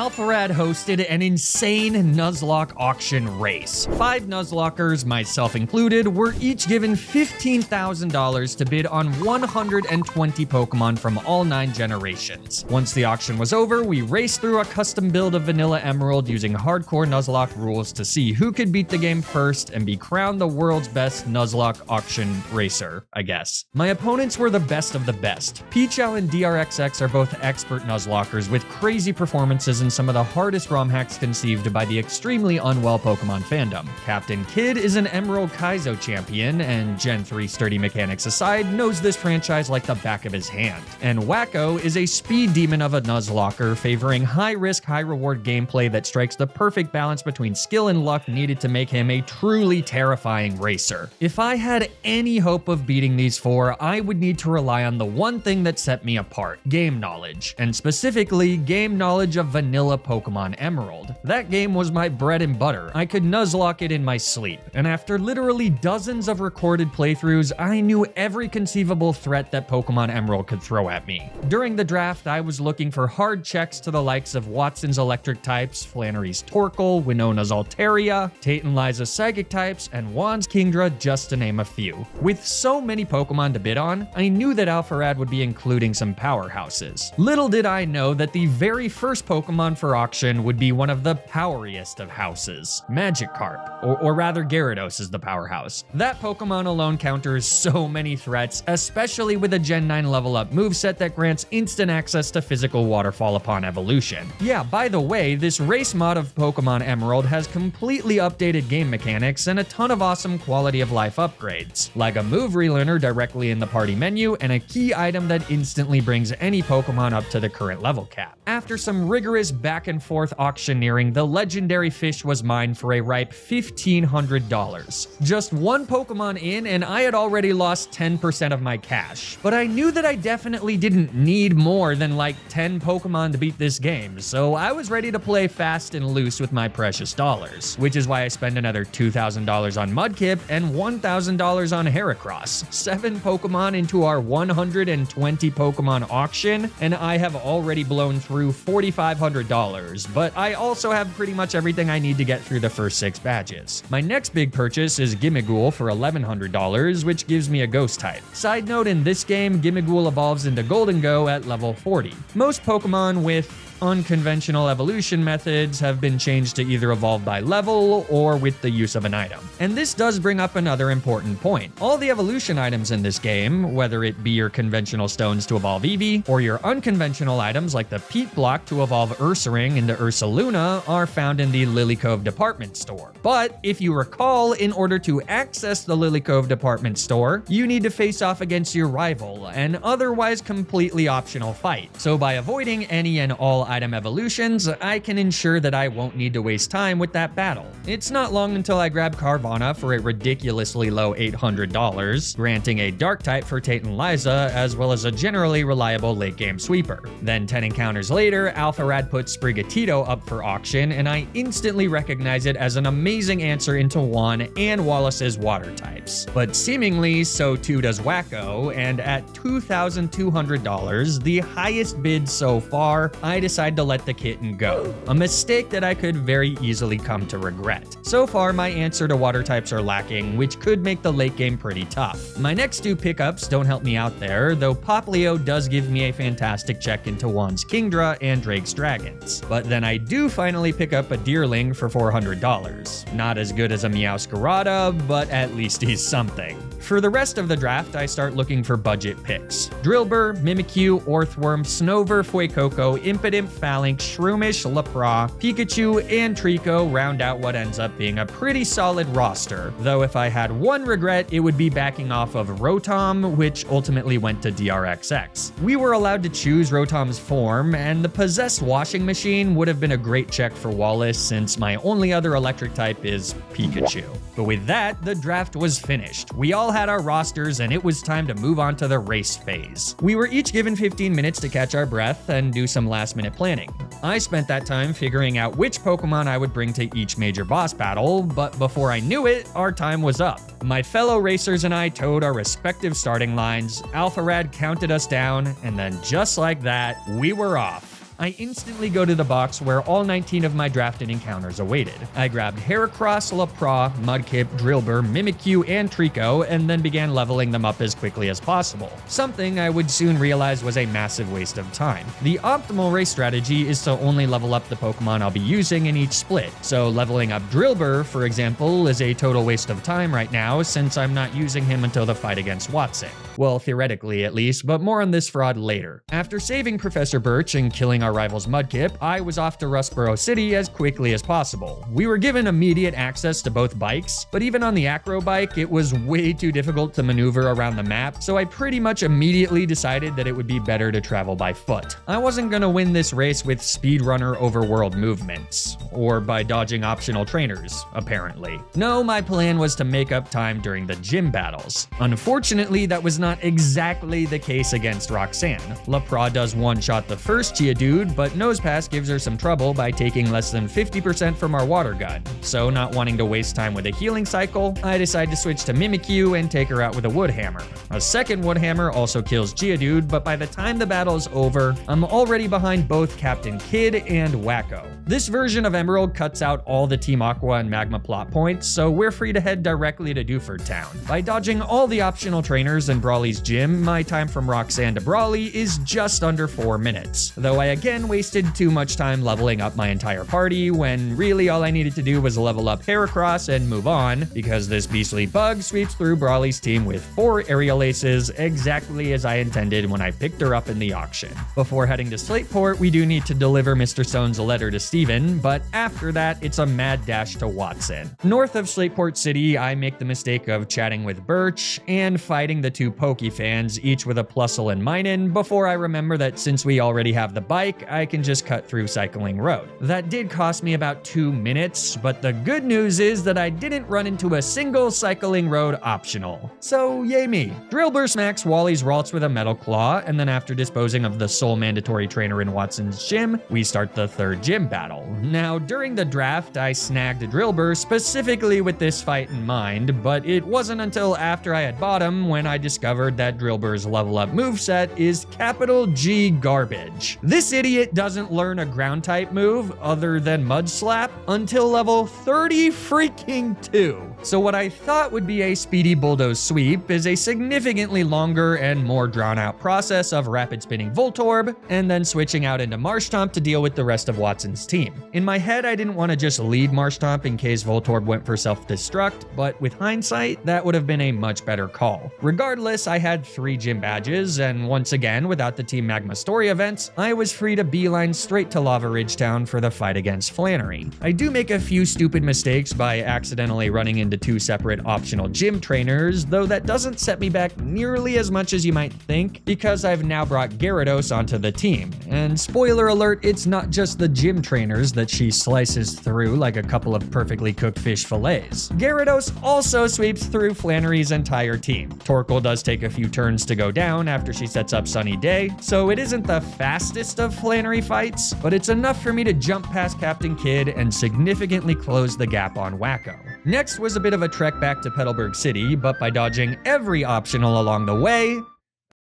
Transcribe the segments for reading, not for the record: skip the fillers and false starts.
Alpharad hosted an insane Nuzlocke auction race. 5 Nuzlockers, myself included, were each given $15,000 to bid on 120 Pokemon from all 9 generations. Once the auction was over, we raced through a custom build of Vanilla Emerald using hardcore Nuzlocke rules to see who could beat the game first and be crowned the world's best Nuzlocke auction racer, I guess. My opponents were the best of the best. Pichel and DRXX are both expert Nuzlockers with crazy performances and some of the hardest ROM hacks conceived by the extremely unwell Pokemon fandom. Captain Kidd is an Emerald Kaizo champion, and Gen 3 sturdy mechanics aside, knows this franchise like the back of his hand. And Wacko is a speed demon of a Nuzlocker, favoring high-risk, high-reward gameplay that strikes the perfect balance between skill and luck needed to make him a truly terrifying racer. If I had any hope of beating these 4, I would need to rely on the one thing that set me apart: game knowledge, and specifically game knowledge of vanilla Pokemon Emerald. That game was my bread and butter. I could Nuzlocke it in my sleep, and after literally dozens of recorded playthroughs, I knew every conceivable threat that Pokemon Emerald could throw at me. During the draft, I was looking for hard checks to the likes of Watson's electric types, Flannery's Torkoal, Winona's Altaria, Tate and Liza's psychic types, and Juan's Kingdra, just to name a few. With so many Pokemon to bid on, I knew that Alpharad would be including some powerhouses. Little did I know that the very first Pokemon for auction would be one of the poweriest of houses, Magikarp, or rather Gyarados is the powerhouse. That Pokemon alone counters so many threats, especially with a Gen 9 level up moveset that grants instant access to physical waterfall upon evolution. Yeah, by the way, this race mod of Pokemon Emerald has completely updated game mechanics and a ton of awesome quality of life upgrades, like a move relearner directly in the party menu and a key item that instantly brings any Pokemon up to the current level cap. After some rigorous back and forth auctioneering, the legendary fish was mine for a ripe $1,500. Just one Pokemon in and I had already lost 10% of my cash. But I knew that I definitely didn't need more than like 10 Pokemon to beat this game, so I was ready to play fast and loose with my precious dollars, which is why I spent another $2,000 on Mudkip and $1,000 on Heracross. 7 Pokemon into our 120 Pokemon auction, and I have already blown through $4,500, but I also have pretty much everything I need to get through the first 6 badges. My next big purchase is Gimmighoul for $1,100, which gives me a ghost type. Side note, in this game, Gimmighoul evolves into Goldengo at level 40. Most Pokemon with unconventional evolution methods have been changed to either evolve by level or with the use of an item. And this does bring up another important point. All the evolution items in this game, whether it be your conventional stones to evolve Eevee, or your unconventional items like the Peat Block to evolve Ursaring into Ursaluna, are found in the Lily Cove department store. But if you recall, in order to access the Lily Cove department store, you need to face off against your rival, an otherwise completely optional fight. So by avoiding any and all item evolutions, I can ensure that I won't need to waste time with that battle. It's not long until I grab Carvana for a ridiculously low $800, granting a dark type for Tate and Liza, as well as a generally reliable late game sweeper. Then 10 encounters later, Alpharad puts Sprigatito up for auction, and I instantly recognize it as an amazing answer into Juan and Wallace's water types. But seemingly, so too does Wacko, and at $2,200, the highest bid so far, I decide to let the kitten go. A mistake that I could very easily come to regret. So far, my answer to water types are lacking, which could make the late game pretty tough. My next 2 pickups don't help me out there, though Poplio does give me a fantastic check into Juan's Kingdra and Drake's Dragons. But then I do finally pick up a Deerling for $400. Not as good as a Meowscarada, but at least he's something. For the rest of the draft, I start looking for budget picks. Drillbur, Mimikyu, Orthworm, Snover, Fuecoco, Impidimp, Phalanx, Shroomish, Lapra, Pikachu, and Trico round out what ends up being a pretty solid roster, though if I had one regret, it would be backing off of Rotom, which ultimately went to DRXX. We were allowed to choose Rotom's form, and the Possessed Washing Machine would have been a great check for Wallace since my only other electric type is Pikachu. But with that, the draft was finished. We all had our rosters, and it was time to move on to the race phase. We were each given 15 minutes to catch our breath and do some last-minute planning. I spent that time figuring out which Pokemon I would bring to each major boss battle, but before I knew it, our time was up. My fellow racers and I towed our respective starting lines, Alpharad counted us down, and then just like that, we were off. I instantly go to the box where all 19 of my drafted encounters awaited. I grabbed Heracross, Lapra, Mudkip, Drillbur, Mimikyu, and Trico, and then began leveling them up as quickly as possible. Something I would soon realize was a massive waste of time. The optimal race strategy is to only level up the Pokemon I'll be using in each split, so leveling up Drillbur, for example, is a total waste of time right now since I'm not using him until the fight against Watson. Well, theoretically at least, but more on this fraud later. After saving Professor Birch and killing our rival's Mudkip, I was off to Rustboro City as quickly as possible. We were given immediate access to both bikes, but even on the Acro bike, it was way too difficult to maneuver around the map, so I pretty much immediately decided that it would be better to travel by foot. I wasn't gonna win this race with speedrunner overworld movements, or by dodging optional trainers, apparently. No, my plan was to make up time during the gym battles. Unfortunately, that was not exactly the case against Roxanne. Lapra does one-shot the first Geodude, but Nosepass gives her some trouble by taking less than 50% from our water gun. So not wanting to waste time with a healing cycle, I decide to switch to Mimikyu and take her out with a Wood Hammer. A second Wood Hammer also kills Geodude, but by the time the battle's over, I'm already behind both Captain Kidd and Wacko. This version of Emerald cuts out all the Team Aqua and Magma plot points, so we're free to head directly to Dewford Town. By dodging all the optional trainers in Brawly's gym, my time from Roxanne to Brawly is just under 4 minutes, though I again wasted too much time leveling up my entire party when really all I needed to do was level up Heracross and move on, because this beastly bug sweeps through Brawly's team with 4 aerial aces exactly as I intended when I picked her up in the auction. Before heading to Slateport, we do need to deliver Mr. Stone's letter to Steven, but after that, it's a mad dash to Watson. North of Slateport City, I make the mistake of chatting with Birch and fighting the 2 Poke fans, each with a Plusle and Minun, before I remember that since we already have the bike, I can just cut through Cycling Road. That did cost me about 2 minutes, but the good news is that I didn't run into a single Cycling Road optional. So yay me. Drillbur smacks Wally's Ralts with a Metal Claw, and then after disposing of the sole mandatory trainer in Watson's gym, we start the 3rd gym battle. Now, during the draft, I snagged Drillbur specifically with this fight in mind, but it wasn't until after I had bought him when I discovered that Drillbur's level up moveset is capital G garbage. This idiot doesn't learn a ground type move other than Mud Slap until level 30 freaking 2. So what I thought would be a speedy bulldoze sweep is a significantly longer and more drawn out process of rapid spinning Voltorb and then switching out into Marshtomp to deal with the rest of Watson's team. In my head, I didn't want to just lead Marshtomp in case Voltorb went for self-destruct, but with hindsight, that would have been a much better call. Regardless, I had 3 gym badges, and once again, without the Team Magma story events, I was free to beeline straight to Lava Ridge Town for the fight against Flannery. I do make a few stupid mistakes by accidentally running into 2 separate optional gym trainers, though that doesn't set me back nearly as much as you might think, because I've now brought Gyarados onto the team. And spoiler alert, it's not just the gym trainers that she slices through like a couple of perfectly cooked fish fillets. Gyarados also sweeps through Flannery's entire team. Torkoal does take a few turns to go down after she sets up Sunny Day, so it isn't the fastest of Flannery fights, but it's enough for me to jump past Captain Kidd and significantly close the gap on Wacko. Next was a bit of a trek back to Petalburg City, but by dodging every optional along the way,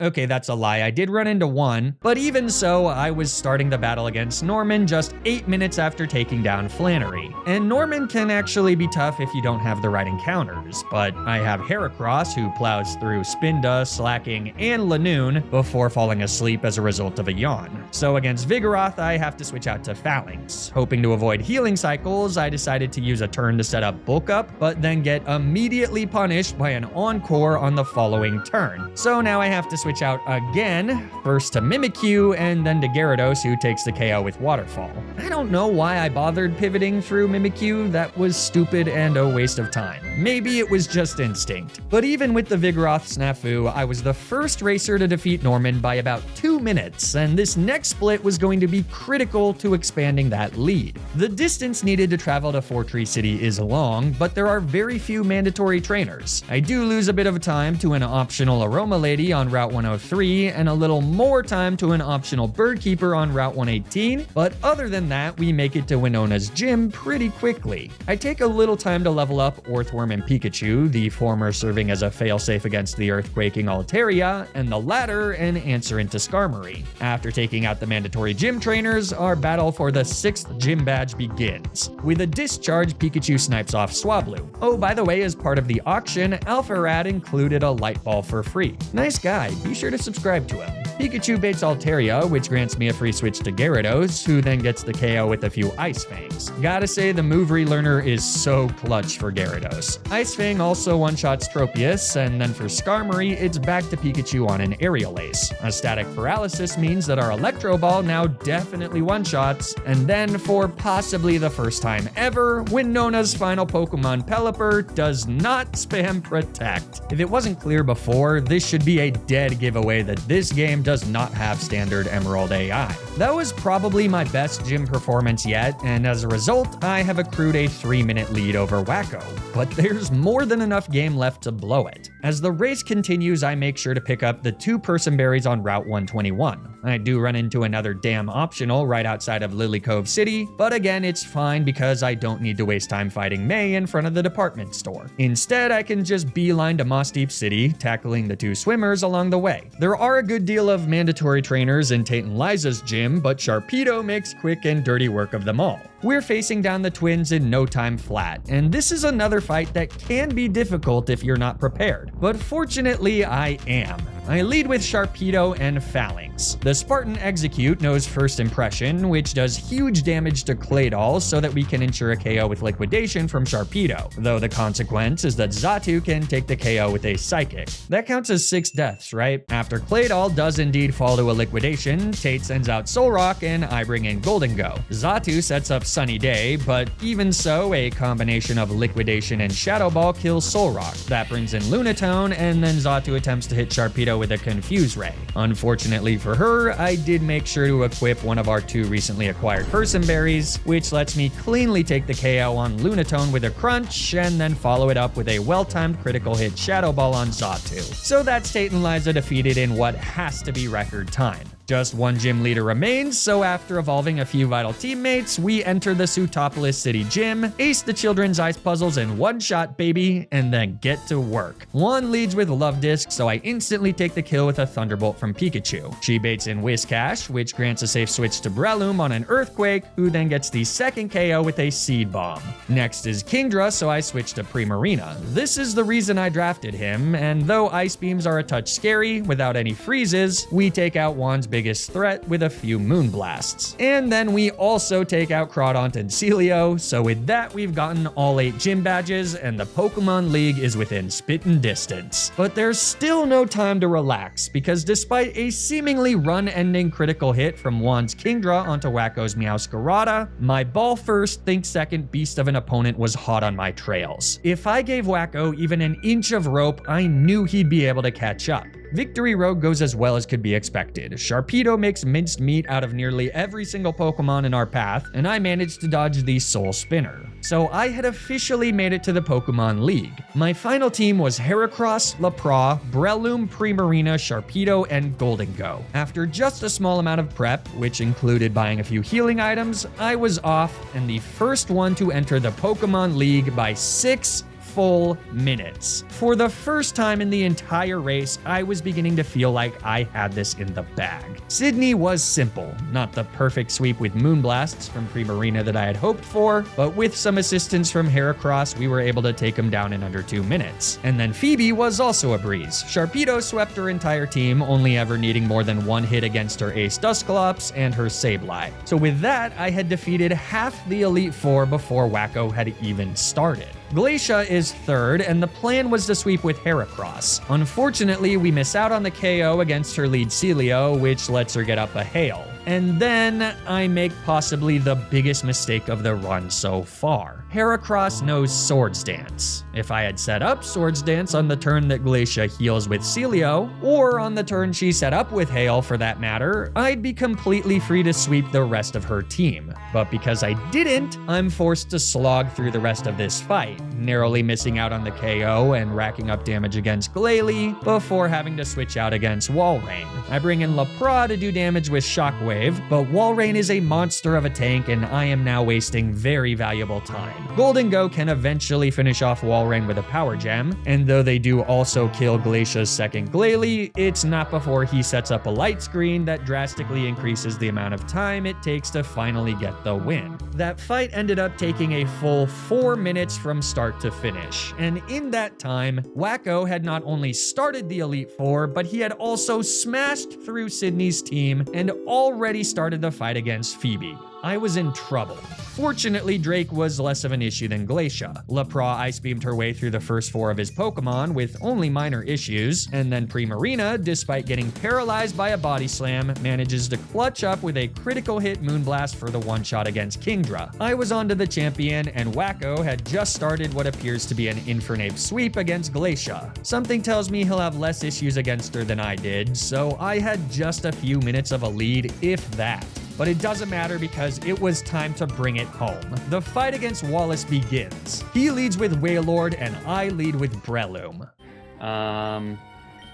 okay, that's a lie. I did run into one, but even so, I was starting the battle against Norman just 8 minutes after taking down Flannery. And Norman can actually be tough if you don't have the right encounters, but I have Heracross who plows through Spinda, Slacking, and Lanoon before falling asleep as a result of a yawn. So against Vigoroth, I have to switch out to Phalanx. Hoping to avoid healing cycles, I decided to use a turn to set up Bulk Up, but then get immediately punished by an Encore on the following turn. So now I have to switch out again, first to Mimikyu and then to Gyarados, who takes the KO with Waterfall. I don't know why I bothered pivoting through Mimikyu. That was stupid and a waste of time. Maybe it was just instinct. But even with the Vigoroth snafu, I was the first racer to defeat Norman by about 2 minutes, and this next split was going to be critical to expanding that lead. The distance needed to travel to Fortree City is long, but there are very few mandatory trainers. I do lose a bit of time to an optional Aroma Lady on Route 103 and a little more time to an optional bird keeper on Route 118, but other than that, we make it to Winona's gym pretty quickly. I take a little time to level up Orthworm and Pikachu, the former serving as a failsafe against the earthquaking Altaria, and the latter an answer into Skarmory. After taking out the mandatory gym trainers, our battle for the 6th gym badge begins. With a discharge, Pikachu snipes off Swablu. Oh, by the way, as part of the auction, Alpharad included a light ball for free. Nice guy, be sure to subscribe to him. Pikachu baits Altaria, which grants me a free switch to Gyarados, who then gets the KO with a few Ice Fangs. Gotta say, the move relearner is so clutch for Gyarados. Ice Fang also one-shots Tropius, and then for Skarmory, it's back to Pikachu on an Aerial Ace. A static paralysis means that our Electro Ball now definitely one-shots, and then for possibly the first time ever, Winona's final Pokemon Pelipper does not spam Protect. If it wasn't clear before, this should be a dead giveaway that this game does not have standard Emerald AI. That was probably my best gym performance yet, and as a result, I have accrued a 3-minute lead over Wacko. But there's more than enough game left to blow it. As the race continues, I make sure to pick up the 2 Person Berries on Route 121. I do run into another damn optional right outside of Lily Cove City, but again, it's fine because I don't need to waste time fighting May in front of the department store. Instead, I can just beeline to Moss Deep City, tackling the 2 swimmers along the way. There are a good deal of mandatory trainers in Tate and Liza's gym, but Sharpedo makes quick and dirty work of them all. We're facing down the twins in no time flat, and this is another fight that can be difficult if you're not prepared. But fortunately, I am. I lead with Sharpedo and Phalanx. The Spartan Execute knows First Impression, which does huge damage to Claydol so that we can ensure a KO with Liquidation from Sharpedo, though the consequence is that Xatu can take the KO with a Psychic. That counts as 6 deaths, right? After Claydol does indeed fall to a Liquidation, Tate sends out Solrock and I bring in Golden Go. Xatu sets up Sunny Day, but even so, a combination of Liquidation and Shadow Ball kills Solrock. That brings in Lunatone, and then Xatu attempts to hit Sharpedo with a Confuse Ray. Unfortunately for her, I did make sure to equip one of our 2 recently acquired Person Berries, which lets me cleanly take the KO on Lunatone with a Crunch, and then follow it up with a well-timed critical hit Shadow Ball on Xatu. So that's Tate and Liza defeated in what has to be record time. Just 1 gym leader remains, so after evolving a few vital teammates, we enter the Sootopolis City Gym, ace the children's ice puzzles in 1 shot, baby, and then get to work. Juan leads with Love Disc, so I instantly take the kill with a Thunderbolt from Pikachu. She baits in Whiscash, which grants a safe switch to Breloom on an Earthquake, who then gets the 2nd KO with a Seed Bomb. Next is Kingdra, so I switch to Primarina. This is the reason I drafted him, and though Ice Beams are a touch scary, without any freezes, we take out Juan's biggest threat with a few Moonblasts. And then we also take out Crawdaunt and Celio, so with that we've gotten all 8 gym badges and the Pokemon League is within spittin' distance. But there's still no time to relax, because despite a seemingly run-ending critical hit from Juan's Kingdra onto Wacko's Meowscarada, my ball first, think second beast of an opponent was hot on my trails. If I gave Wacko even an inch of rope, I knew he'd be able to catch up. Victory Road goes as well as could be expected. Sharpedo makes minced meat out of nearly every single Pokemon in our path, and I managed to dodge the Soul Spinner. So I had officially made it to the Pokemon League. My final team was Heracross, Lapra, Breloom, Primarina, Sharpedo, and Golden Go. After just a small amount of prep, which included buying a few healing items, I was off and the first one to enter the Pokemon League by 6 full minutes. For the first time in the entire race, I was beginning to feel like I had this in the bag. Sydney was simple, not the perfect sweep with Moonblasts from Primarina that I had hoped for, but with some assistance from Heracross, we were able to take him down in under 2 minutes. And then Phoebe was also a breeze. Sharpedo swept her entire team, only ever needing more than 1 hit against her Ace Dusclops and her Sableye. So with that, I had defeated half the Elite Four before Wacko had even started. Glacia is third, and the plan was to sweep with Heracross. Unfortunately, we miss out on the KO against her lead Celio, which lets her get up a hail. And then I make possibly the biggest mistake of the run so far. Heracross knows Swords Dance. If I had set up Swords Dance on the turn that Glacia heals with Celio, or on the turn she set up with Hail for that matter, I'd be completely free to sweep the rest of her team. But because I didn't, I'm forced to slog through the rest of this fight, narrowly missing out on the KO and racking up damage against Glalie before having to switch out against Walrein. I bring in Lapra to do damage with Shockwave, but Walrein is a monster of a tank and I am now wasting very valuable time. Golden Go can eventually finish off Walrein with a Power Gem, and though they do also kill Glacia's second Glalie, it's not before he sets up a light screen that drastically increases the amount of time it takes to finally get the win. That fight ended up taking a full 4 minutes from start to finish, and in that time, Wacko had not only started the Elite Four, but he had also smashed through Sydney's team and already started the fight against Phoebe. I was in trouble. Fortunately, Drake was less of an issue than Glacia. Lapra ice beamed her way through the first 4 of his Pokemon with only minor issues, and then Primarina, despite getting paralyzed by a body slam, manages to clutch up with a critical hit Moonblast for the one-shot against Kingdra. I was onto the champion, and Wacko had just started what appears to be an Infernape sweep against Glacia. Something tells me he'll have less issues against her than I did, so I had just a few minutes of a lead, if that. But it doesn't matter because it was time to bring it home. The fight against Wallace begins. He leads with Wailord and I lead with Breloom. Might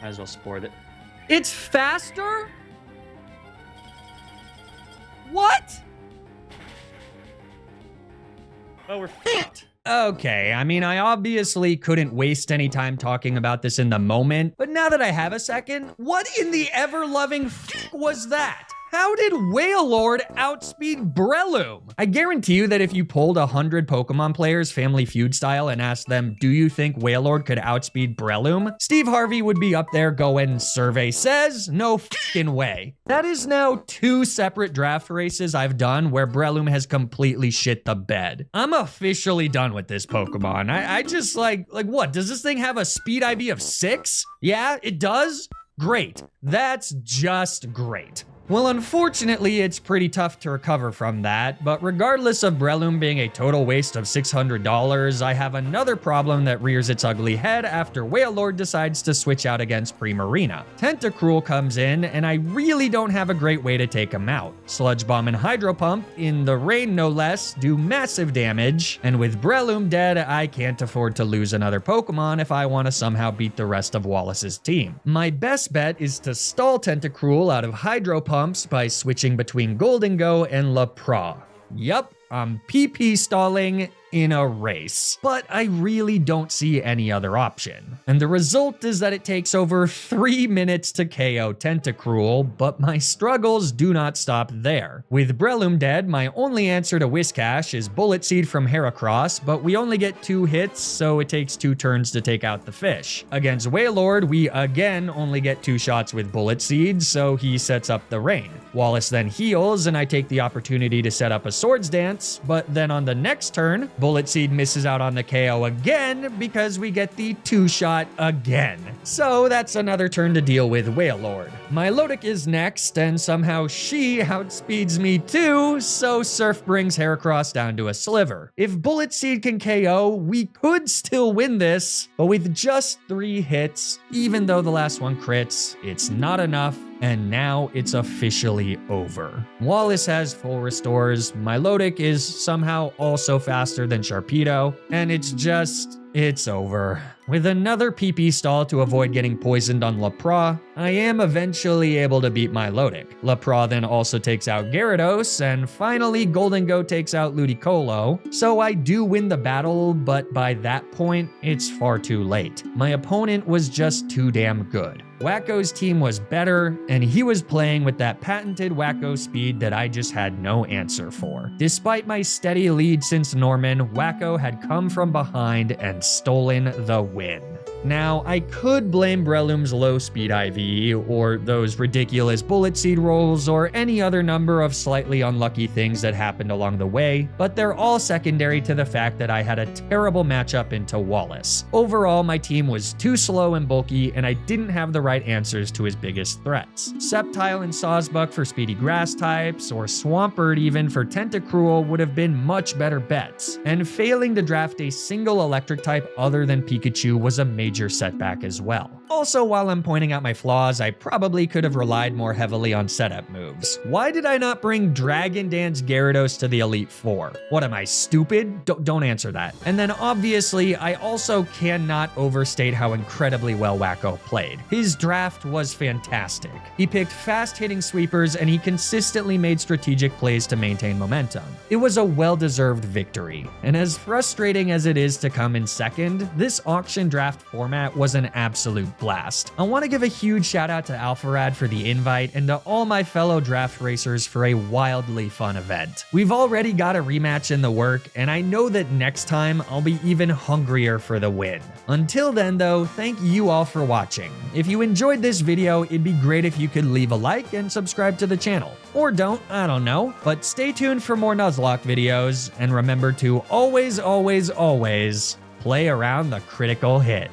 as well sport it. It's faster? What? Oh, we're fucked. Okay, I mean, I obviously couldn't waste any time talking about this in the moment, but now that I have a second, what in the ever-loving f*** was that? How did Wailord outspeed Breloom? I guarantee you that if you polled 100 Pokemon players Family Feud style and asked them, do you think Wailord could outspeed Breloom? Steve Harvey would be up there going, survey says, no f***ing way. That is now 2 separate draft races I've done where Breloom has completely shit the bed. I'm officially done with this Pokemon. I just like what? Does this thing have a speed IV of 6? Yeah, it does? Great. That's just great. Well, unfortunately, it's pretty tough to recover from that, but regardless of Breloom being a total waste of $600, I have another problem that rears its ugly head after Wailord decides to switch out against Primarina. Tentacruel comes in, and I really don't have a great way to take him out. Sludge Bomb and Hydro Pump, in the rain no less, do massive damage, and with Breloom dead, I can't afford to lose another Pokemon if I want to somehow beat the rest of Wallace's team. My best bet is to stall Tentacruel out of Hydro Pump by switching between Golden Go and Lapra. Yup, I'm PP stalling in a race, but I really don't see any other option. And the result is that it takes over 3 minutes to KO Tentacruel, but my struggles do not stop there. With Breloom dead, my only answer to Whiscash is Bullet Seed from Heracross, but we only get 2 hits, so it takes 2 turns to take out the fish. Against Wailord, we again only get 2 shots with Bullet Seed, so he sets up the rain. Wallace then heals, and I take the opportunity to set up a Swords Dance, but then on the next turn, Bullet Seed misses out on the KO again because we get the 2-shot again. So that's another turn to deal with Wailord. Milotic is next, and somehow she outspeeds me too, so Surf brings Heracross down to a sliver. If Bullet Seed can KO, we could still win this, but with just 3 hits, even though the last one crits, it's not enough, and now it's officially over. Wallace has full restores, Milotic is somehow also faster than Sharpedo, and it's over. With another PP stall to avoid getting poisoned on Lapra, I am eventually able to beat Milotic. Lapra then also takes out Gyarados, and finally Golden Go takes out Ludicolo, so I do win the battle, but by that point, it's far too late. My opponent was just too damn good. Wacko's team was better, and he was playing with that patented Wacko speed that I just had no answer for. Despite my steady lead since Norman, Wacko had come from behind and stolen the win. Now, I could blame Breloom's low speed IV, or those ridiculous bullet seed rolls, or any other number of slightly unlucky things that happened along the way, but they're all secondary to the fact that I had a terrible matchup into Wallace. Overall, my team was too slow and bulky, and I didn't have the right answers to his biggest threats. Sceptile and Sawsbuck for speedy grass types, or Swampert even for Tentacruel would have been much better bets, and failing to draft a single electric type other than Pikachu was a major setback as well. Also, while I'm pointing out my flaws, I probably could have relied more heavily on setup moves. Why did I not bring Dragon Dance Gyarados to the Elite Four? What am I, stupid? Don't answer that. And then obviously, I also cannot overstate how incredibly well Wacko played. His draft was fantastic. He picked fast-hitting sweepers and he consistently made strategic plays to maintain momentum. It was a well-deserved victory. And as frustrating as it is to come in second, this auction draft format was an absolute blast. I want to give a huge shout out to Alpharad for the invite and to all my fellow draft racers for a wildly fun event. We've already got a rematch in the work, and I know that next time I'll be even hungrier for the win. Until then though, thank you all for watching. If you enjoyed this video, it'd be great if you could leave a like and subscribe to the channel. Or don't, I don't know. But stay tuned for more Nuzlocke videos, and remember to always play around the critical hit.